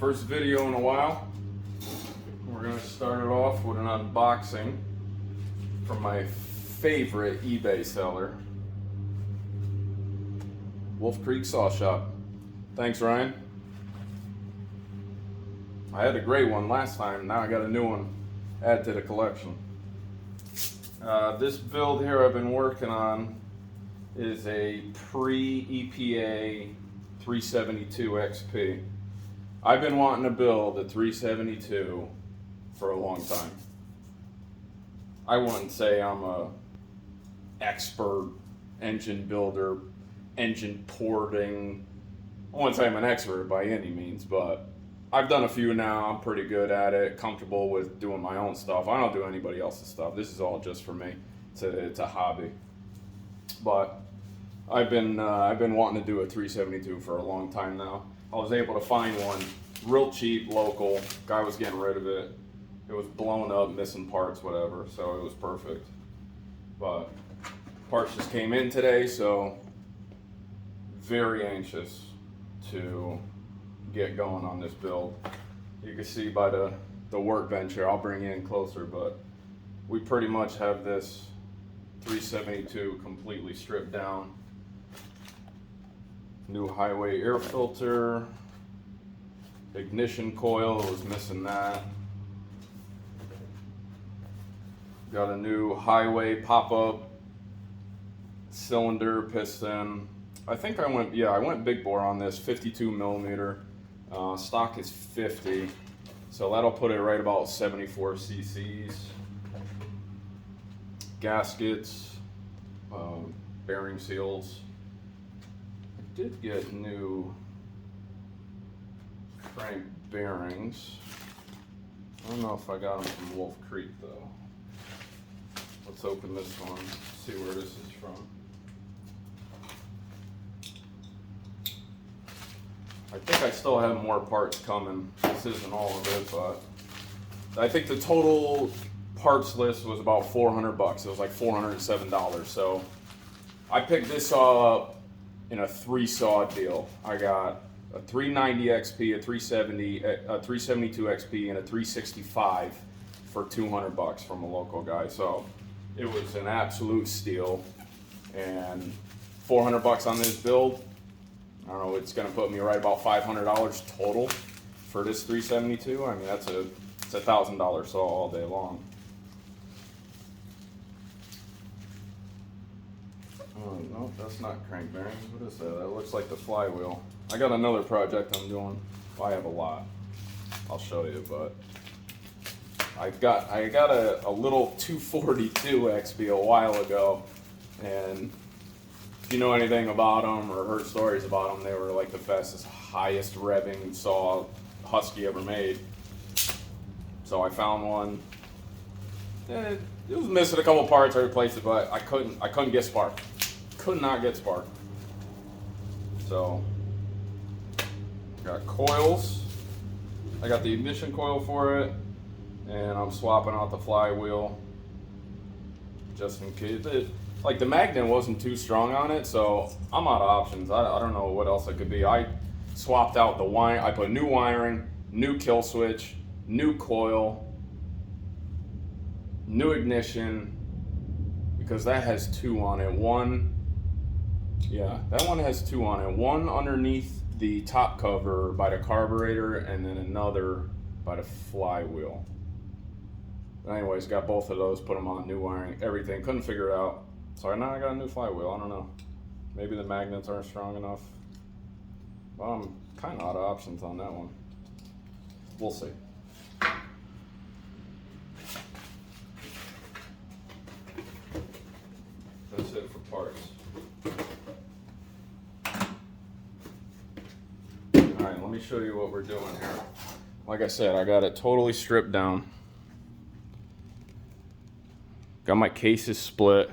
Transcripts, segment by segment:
First video in a while. We're going to start it off with an unboxing from my favorite eBay seller, Wolf Creek Saw Shop. Thanks, Ryan. I had a great one last time, now I got a new one. Add to the collection. This build here I've been working on is a pre-EPA 372 XP. I've been wanting to build a 372 for a long time. I wouldn't say I'm a expert engine builder, engine porting. I wouldn't say I'm an expert by any means, but I've done a few now. I'm pretty good at it, comfortable with doing my own stuff. I don't do anybody else's stuff. This is all just for me. It's a hobby. But I've been wanting to do a 372 for a long time now. I was able to find one real cheap, local. Guy was getting rid of it. It was blown up, missing parts, whatever, so it was perfect. But parts just came in today, so very anxious to get going on this build. You can see by the workbench here, I'll bring you in closer, but we pretty much have this 372 completely stripped down. New highway air filter, ignition coil, was missing that. Got a new highway pop-up cylinder piston. I think I went big bore on this, 52 millimeter. Stock is 50, so that'll put it right about 74 cc's. Gaskets, bearing seals. I did get new crank bearings. I don't know if I got them from Wolf Creek though. Let's open this one, see where this is from. I think I still have more parts coming. This isn't all of it, but I think the total parts list was about $400. It was like $407. So I picked this saw up in a 3-saw deal. I got a 390 XP, a 370, a 372 XP, and a 365 for $200 from a local guy. So it was an absolute steal. And $400 on this build. I don't know, it's going to put me right about $500 total for this 372. I mean, it's a $1,000 saw all day long. Oh, no, that's not crank bearings. What is that? That looks like the flywheel. I got another project I'm doing. Well, I have a lot. I'll show you, but I got a little 242 XP a while ago, and if you know anything about them or heard stories about them, they were like the fastest, highest revving saw Husky ever made. So I found one. It was missing a couple parts. I replaced it, but I couldn't get spark. Could not get spark. So got coils. I got the ignition coil for it, and I'm swapping out the flywheel just in case. Like the magnet wasn't too strong on it, so I'm out of options. I don't know what else it could be. I swapped out the wire. I put new wiring, new kill switch, new coil, new ignition, because that has 2 on it. That one has 2 on it. One underneath the top cover by the carburetor, and then another by the flywheel. But anyways, got both of those, put them on, new wiring, everything. Couldn't figure it out. So now I got a new flywheel. I don't know. Maybe the magnets aren't strong enough. Well, I'm kind of out of options on that one. We'll see. That's it for parts. Alright, let me show you what we're doing here. Like I said, I got it totally stripped down. Got my cases split.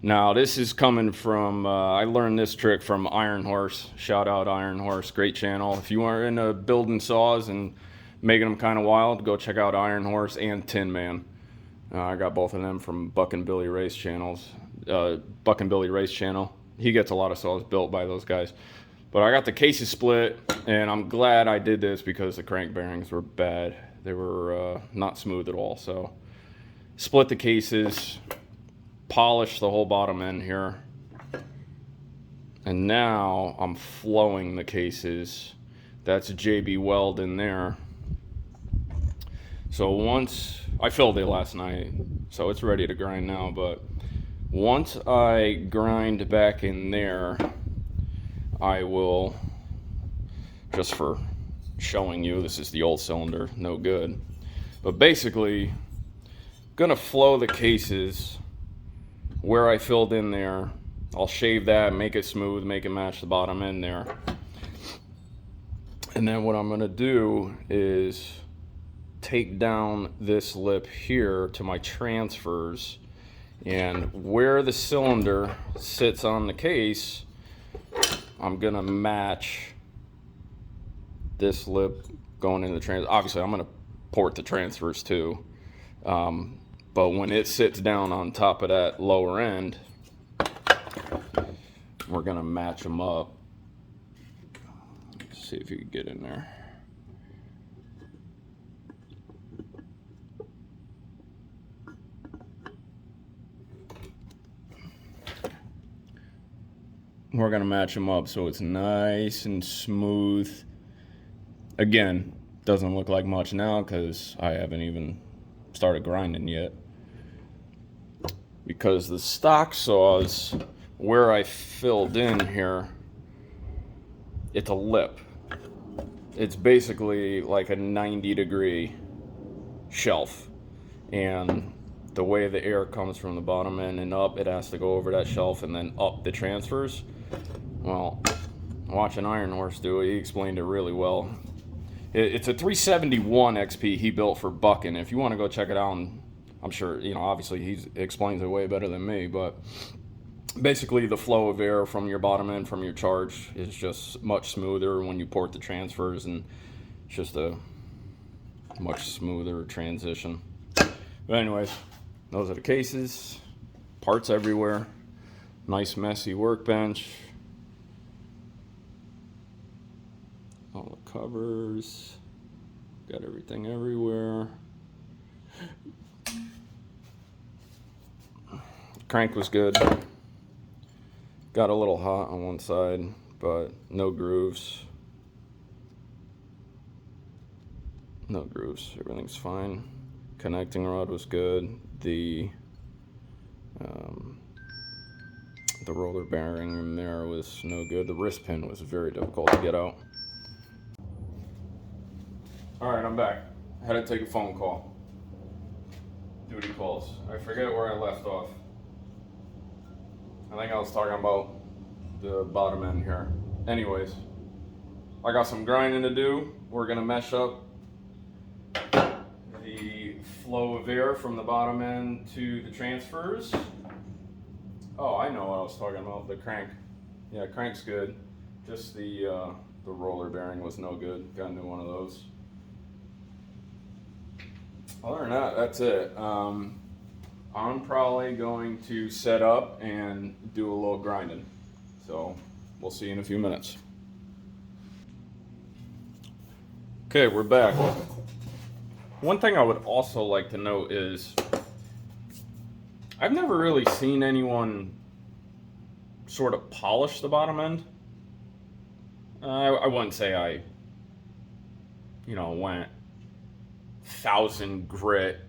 Now this is coming from, I learned this trick from Ironhorse. Shout out Ironhorse, great channel. If you are into building saws and making them kind of wild, go check out Ironhorse and Tinman. I got both of them from Buck and Billy Race channels. Buck and Billy Race channel. He gets a lot of saws built by those guys. But I got the cases split, and I'm glad I did this because the crank bearings were bad. They were not smooth at all. So split the cases, polished the whole bottom end here, and now I'm flowing the cases. That's JB Weld in there. So once I filled it last night, so it's ready to grind now, but once I grind back in there, I will, just for showing you, this is the old cylinder, no good. But basically, gonna flow the cases where I filled in there. I'll shave that, make it smooth, make it match the bottom end there. And then what I'm gonna do is take down this lip here to my transfers, and where the cylinder sits on the case, I'm gonna match this lip going into the transfer. Obviously, I'm gonna port the transfers too. But when it sits down on top of that lower end, we're gonna match them up. Let's see if you can get in there. We're gonna match them up so it's nice and smooth. Again, doesn't look like much now because I haven't even started grinding yet. Because the stock saws, where I filled in here, it's a lip. It's basically like a 90-degree shelf. And the way the air comes from the bottom end and up, it has to go over that shelf and then up the transfers. Well, watching Ironhorse do it, he explained it really well. It's a 371 XP he built for bucking. If you want to go check it out, and I'm sure, you know, obviously he explains it way better than me, but basically the flow of air from your bottom end from your charge is just much smoother when you port the transfers, and it's just a much smoother transition. But anyways, those are the cases, parts everywhere, nice messy workbench, all the covers, got everything everywhere. Crank was good, got a little hot on one side, but no grooves, everything's fine. Connecting rod was good. The roller bearing in there was no good. The wrist pin was very difficult to get out. All right, I'm back. I had to take a phone call. Duty calls. I forget where I left off. I think I was talking about the bottom end here. Anyways, I got some grinding to do. We're gonna mesh up the flow of air from the bottom end to the transfers. Oh, I know what I was talking about, the crank. Yeah, crank's good. Just the roller bearing was no good. Got a new one of those. Other than that, that's it. I'm probably going to set up and do a little grinding. So we'll see you in a few minutes. Okay, we're back. One thing I would also like to note is I've never really seen anyone sort of polish the bottom end. I wouldn't say I, went 1000 grit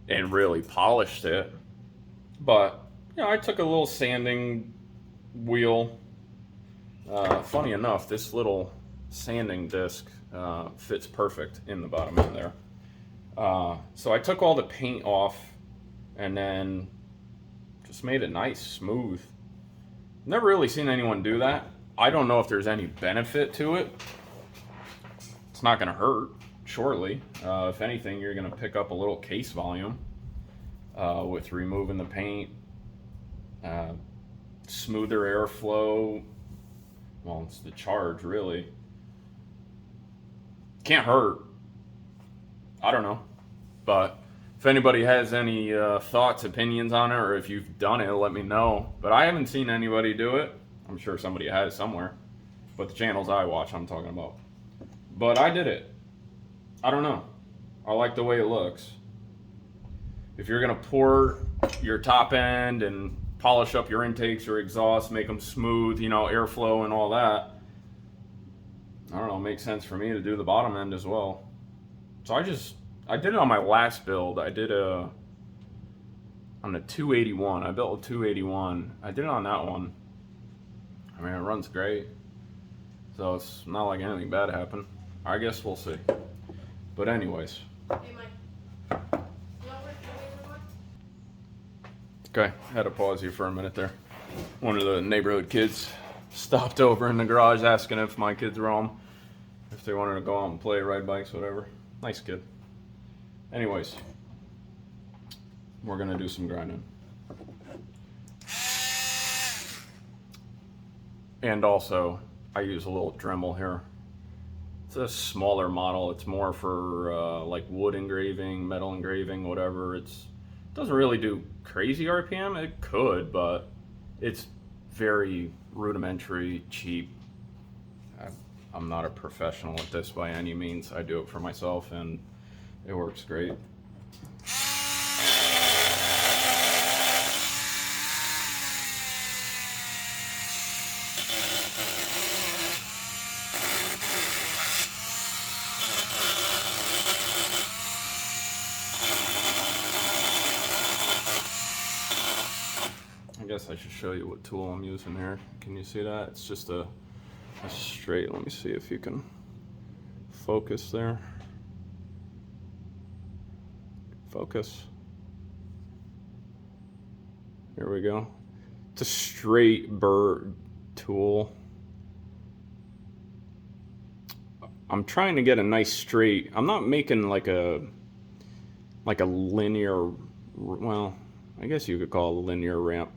and really polished it, but I took a little sanding wheel. Funny enough, this little sanding disc fits perfect in the bottom end there. So I took all the paint off and then just made it nice, smooth. Never really seen anyone do that. I don't know if there's any benefit to it. It's not going to hurt, surely. If anything, you're going to pick up a little case volume with removing the paint. Smoother airflow. Well, it's the charge, really. Can't hurt. I don't know. But if anybody has any thoughts, opinions on it, or if you've done it, let me know. But I haven't seen anybody do it. I'm sure somebody has somewhere. but the channels I watch, I'm talking about. But I did it. I don't know. I like the way it looks. If you're gonna pour your top end and polish up your intakes, your exhaust, make them smooth, you know, airflow and all that, I don't know, it makes sense for me to do the bottom end as well. So I did it on my last build. I did on the 281. I built a 281. I did it on that one. I mean, it runs great. So it's not like anything bad happened. I guess we'll see. But anyways. Hey, Mike. Okay, had to pause you for a minute there. One of the neighborhood kids stopped over in the garage asking if my kids were home, if they wanted to go out and play, ride bikes, whatever. Nice kid. Anyways, we're gonna do some grinding. And also, I use a little Dremel here. It's a smaller model. It's more for like wood engraving, metal engraving, whatever. It doesn't really do crazy RPM. It could, but it's very rudimentary, cheap. I'm not a professional at this by any means. I do it for myself and it works great. I guess I should show you what tool I'm using here. Can you see that? It's just a straight, let me see if you can focus there. Focus. Here we go. It's a straight burr tool. I'm trying to get a nice straight. I'm not making like a linear, well, I guess you could call it a linear ramp.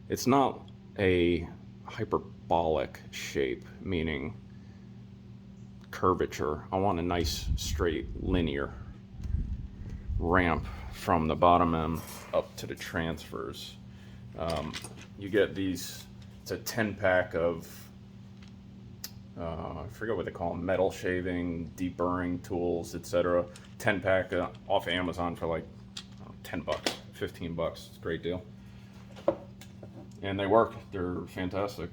It's not a hyperbolic shape, meaning curvature. I want a nice straight linear ramp from the bottom end up to the transfers. You get these, it's a 10-pack of, I forget what they call them, metal shaving, deburring tools, etc. 10-pack off Amazon for like 10 bucks, 15 bucks. It's a great deal. And they work. They're fantastic.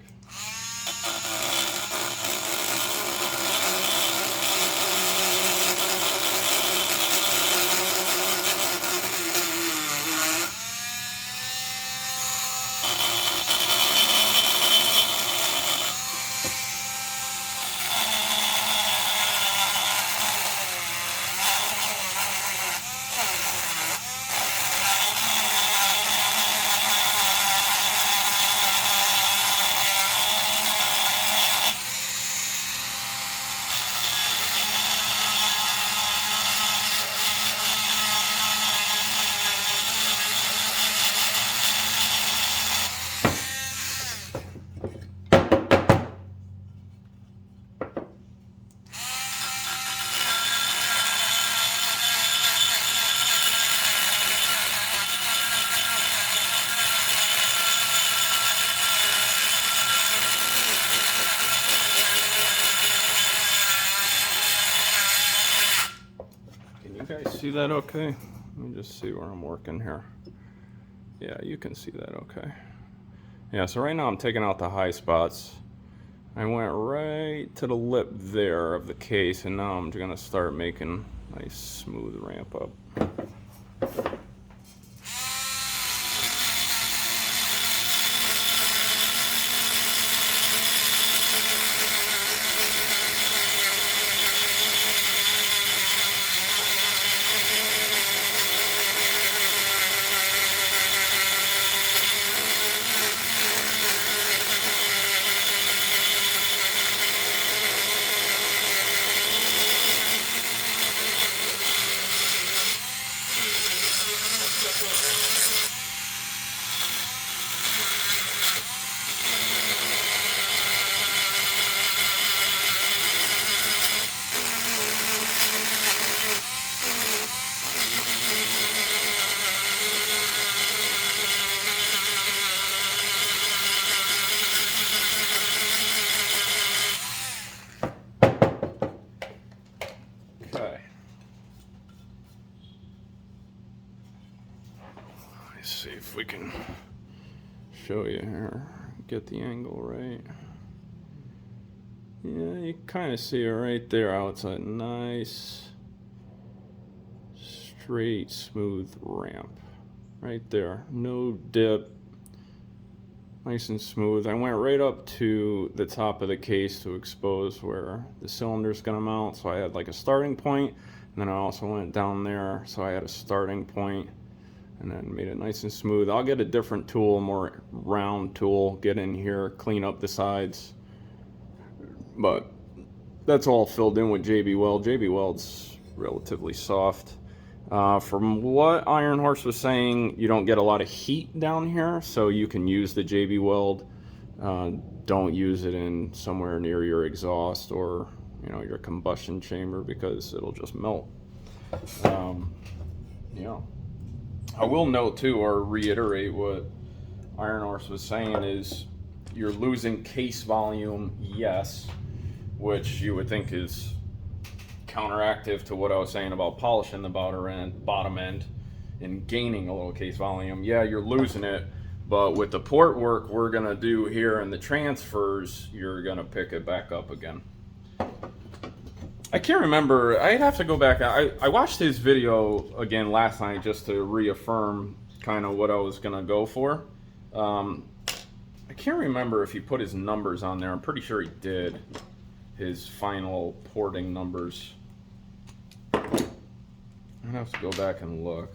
You guys see that okay? Let me just see where I'm working here. Yeah, you can see that okay. Yeah, so right now I'm taking out the high spots. I went right to the lip there of the case, and now I'm gonna start making a nice smooth ramp up. see if we can show you here. Get the angle right. Yeah, you kind of see it right there. How it's a nice, straight, smooth ramp. Right there. No dip. Nice and smooth. I went right up to the top of the case to expose where the cylinder's going to mount. So I had like a starting point, and then I also went down there so I had a starting point, and then made it nice and smooth. I'll get a different tool, a more round tool, get in here, clean up the sides. But that's all filled in with JB Weld. JB Weld's relatively soft. From what Ironhorse was saying, you don't get a lot of heat down here, so you can use the JB Weld. Don't use it in somewhere near your exhaust or your combustion chamber, because it'll just melt. Yeah. I will note too, or reiterate what Ironhorse was saying, is you're losing case volume, yes, which you would think is counteractive to what I was saying about polishing the bottom end and gaining a little case volume. Yeah, you're losing it, but with the port work we're gonna do here and the transfers, you're gonna pick it back up again. I can't remember, I'd have to go back. I watched his video again last night just to reaffirm kind of what I was gonna go for. I can't remember if he put his numbers on there. I'm pretty sure he did, his final porting numbers. I'd have to go back and look,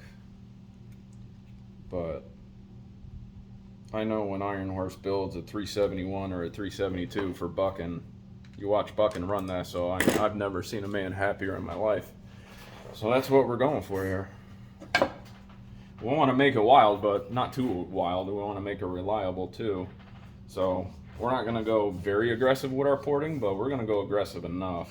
but I know when Ironhorse builds a 371 or a 372 for bucking, you watch bucking run that, so I've never seen a man happier in my life. So that's what we're going for here. We want to make it wild, but not too wild. We want to make it reliable too. So we're not going to go very aggressive with our porting, but we're going to go aggressive enough.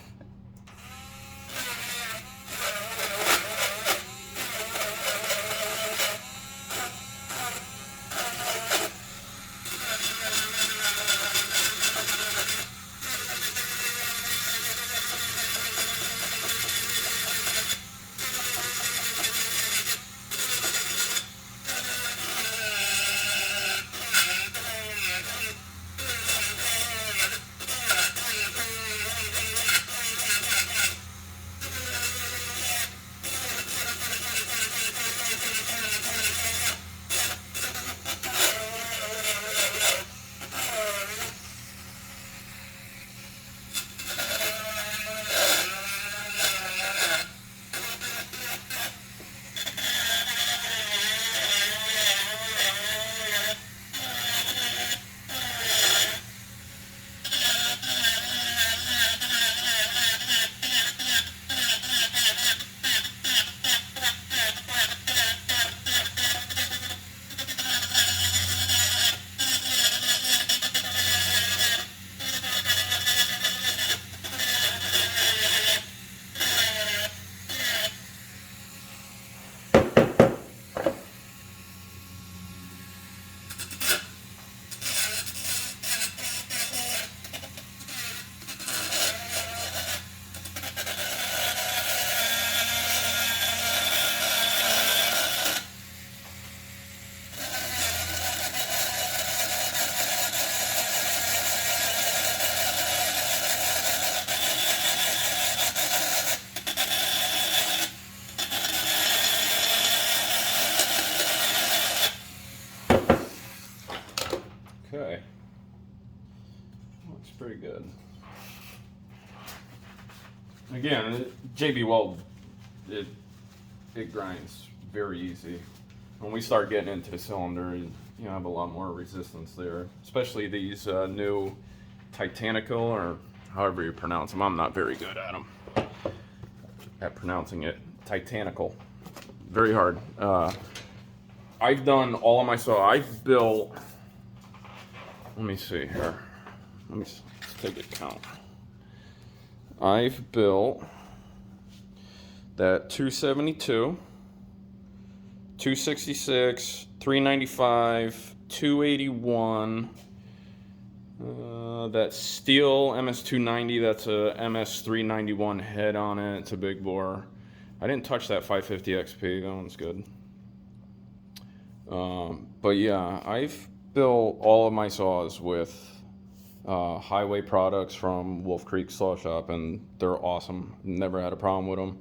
Okay, looks pretty good. Again, JB Weld, it grinds very easy. When we start getting into the cylinder, you have a lot more resistance there, especially these new Titanical, or however you pronounce them. I'm not very good at them, at pronouncing it. Titanical, very hard. I've done all of my, so I've built, let me see here. Let's take a count. I've built that 272, 266, 395, 281, that steel MS290, that's a MS391 head on it. It's a big bore. I didn't touch that 550 XP, that one's good. But yeah, I've built all of my saws with highway products from Wolf Creek Saw Shop, and they're awesome. Never had a problem with them.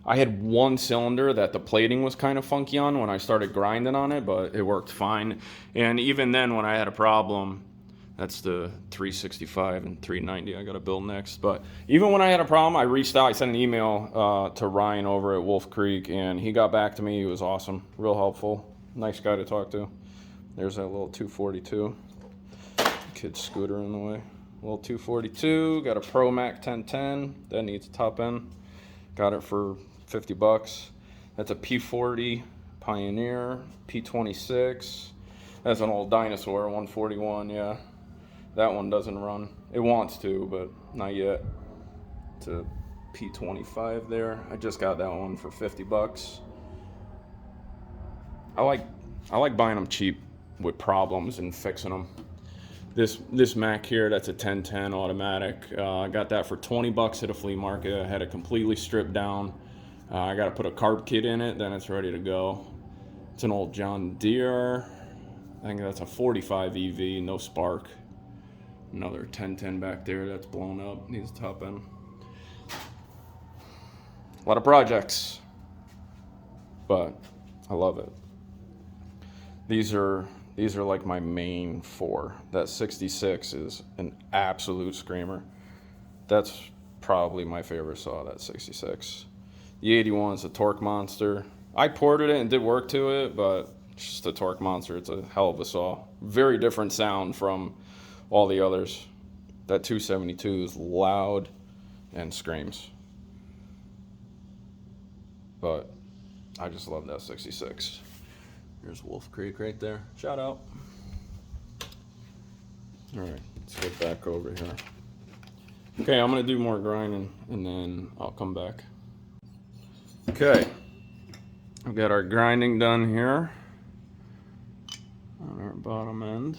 I had one cylinder that the plating was kind of funky on when I started grinding on it, but it worked fine. And even then, when I had a problem, that's the 365 and 390 I got to build next. But even when I had a problem, I reached out. I sent an email to Ryan over at Wolf Creek, and he got back to me. He was awesome, real helpful, nice guy to talk to. There's that little 242. Kid's scooter in the way. Little 242. Got a Pro Mac 1010 that needs a top end. Got it for $50. That's a P40 Pioneer, P26. That's an old dinosaur, 141, yeah. That one doesn't run. It wants to, but not yet. It's a P25 there. I just got that one for $50. I like buying them cheap with problems and fixing them. This Mac here, that's a 1010 automatic. I got that for $20 at a flea market. I had it completely stripped down. I got to put a carb kit in it, then it's ready to go. It's an old John Deere. I think that's a 45 EV, no spark. Another 1010 back there that's blown up, needs a top end. A lot of projects, but I love it. These are like my main four. That 66 is an absolute screamer. That's probably my favorite saw, that 66. The 81 is a torque monster. I ported it and did work to it, but it's just a torque monster. It's a hell of a saw. Very different sound from all the others. That 272 is loud and screams. But I just love that 66. Here's Wolf Creek right there. Shout out. All right, let's get back over here. Okay, I'm gonna do more grinding and then I'll come back. Okay, we've got our grinding done here on our bottom end.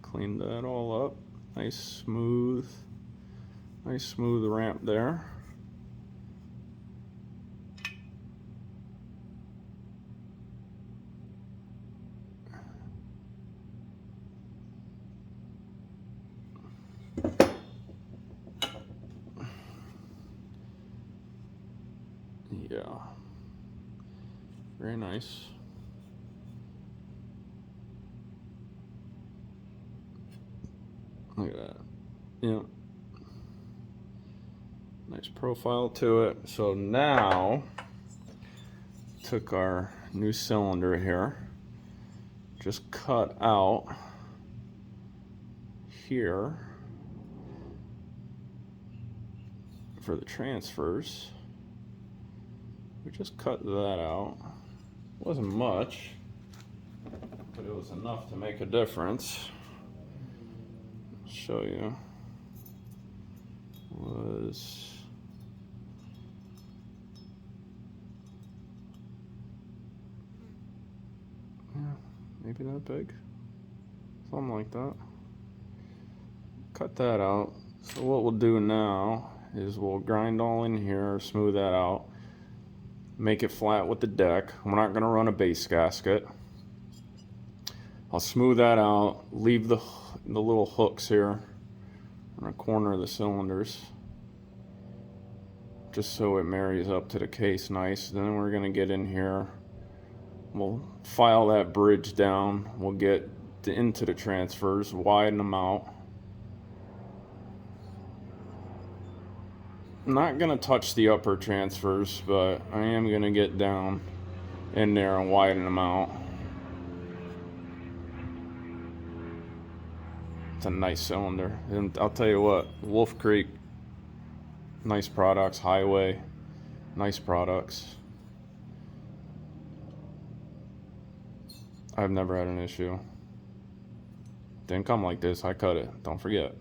Cleaned that all up. Nice smooth ramp there. Yeah, very nice. Look at that. Yeah. Nice profile to it. So now, took our new cylinder here, just cut out here for the transfers. We just cut that out. Wasn't much, but it was enough to make a difference. Show you. Was maybe that big, something like that. Cut that out. So what we'll do now is we'll grind all in here, smooth that out, make it flat with the deck. We're not gonna run a base gasket. I'll smooth that out, leave the little hooks here on the corner of the cylinders, just so it marries up to the case nice. Then we're gonna get in here, we'll file that bridge down, we'll get into the transfers, widen them out. I'm not gonna touch the upper transfers, but I am gonna get down in there and widen them out. It's a nice cylinder, and I'll tell you what, Wolf Creek, nice products. Highway, nice products. I've never had an issue. Didn't come like this. I cut it, don't forget.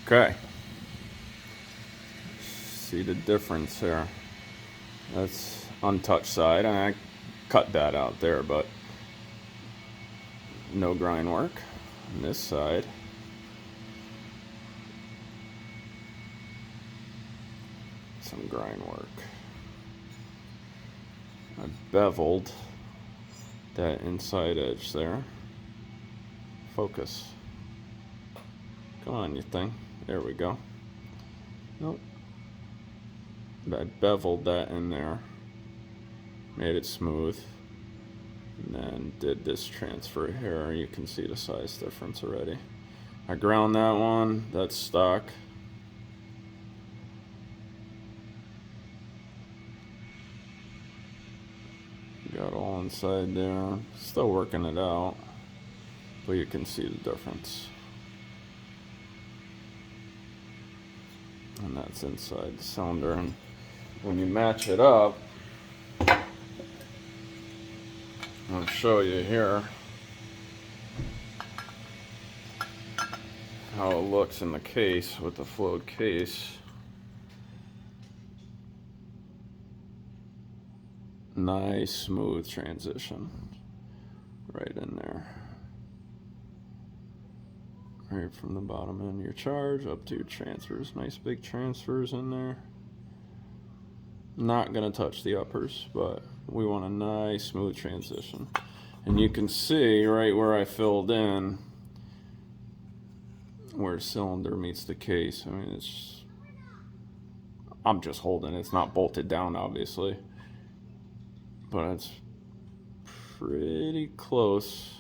Okay, see the difference here. That's untouched side, and I cut that out there, but no grind work on this side. Some grind work. I beveled that inside edge there. Focus. Come on, you thing. There we go. Nope. I beveled that in there. Made it smooth. And then did this transfer here. You can see the size difference already. I ground that one. That's stock. Got all inside there. Still working it out. But you can see the difference. And that's inside the cylinder. And when you match it up, I'll show you here how it looks in the case with the flowed case. Nice smooth transition right in there. Right from the bottom end of your charge up to your transfers. Nice big transfers in there. Not gonna touch the uppers, but we want a nice smooth transition. And you can see right where I filled in where the cylinder meets the case. I mean, I'm just holding it. It's not bolted down, obviously, but it's pretty close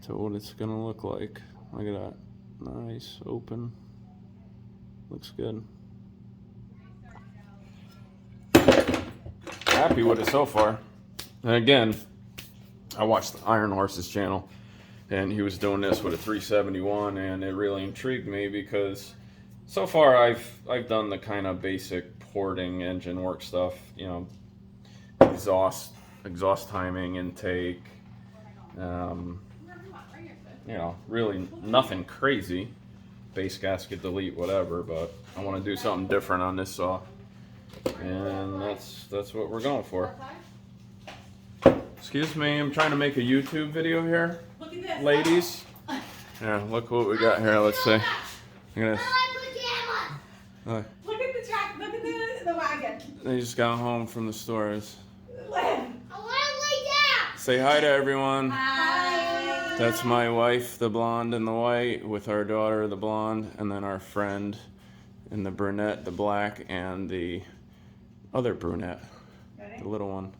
to what it's gonna look like. Look at that. Nice, open. Looks good. Happy with it so far. And again, I watched the Ironhorse's channel, and he was doing this with a 371, and it really intrigued me because so far I've done the kind of basic porting engine work stuff, you know, exhaust timing, intake, you know, really nothing crazy, base gasket delete, whatever, but I want to do something different on this saw, and that's what we're going for. Excuse me, I'm trying to make a YouTube video here, ladies. Yeah, look what we got here. Let's see. Look at this. Look at the truck. Look at the wagon. They just got home from the stores. I want to lay down. Say hi to everyone. Hi. That's my wife, the blonde and the white, with our daughter, the blonde, and then our friend in the brunette, the black, and the other brunette, the little one.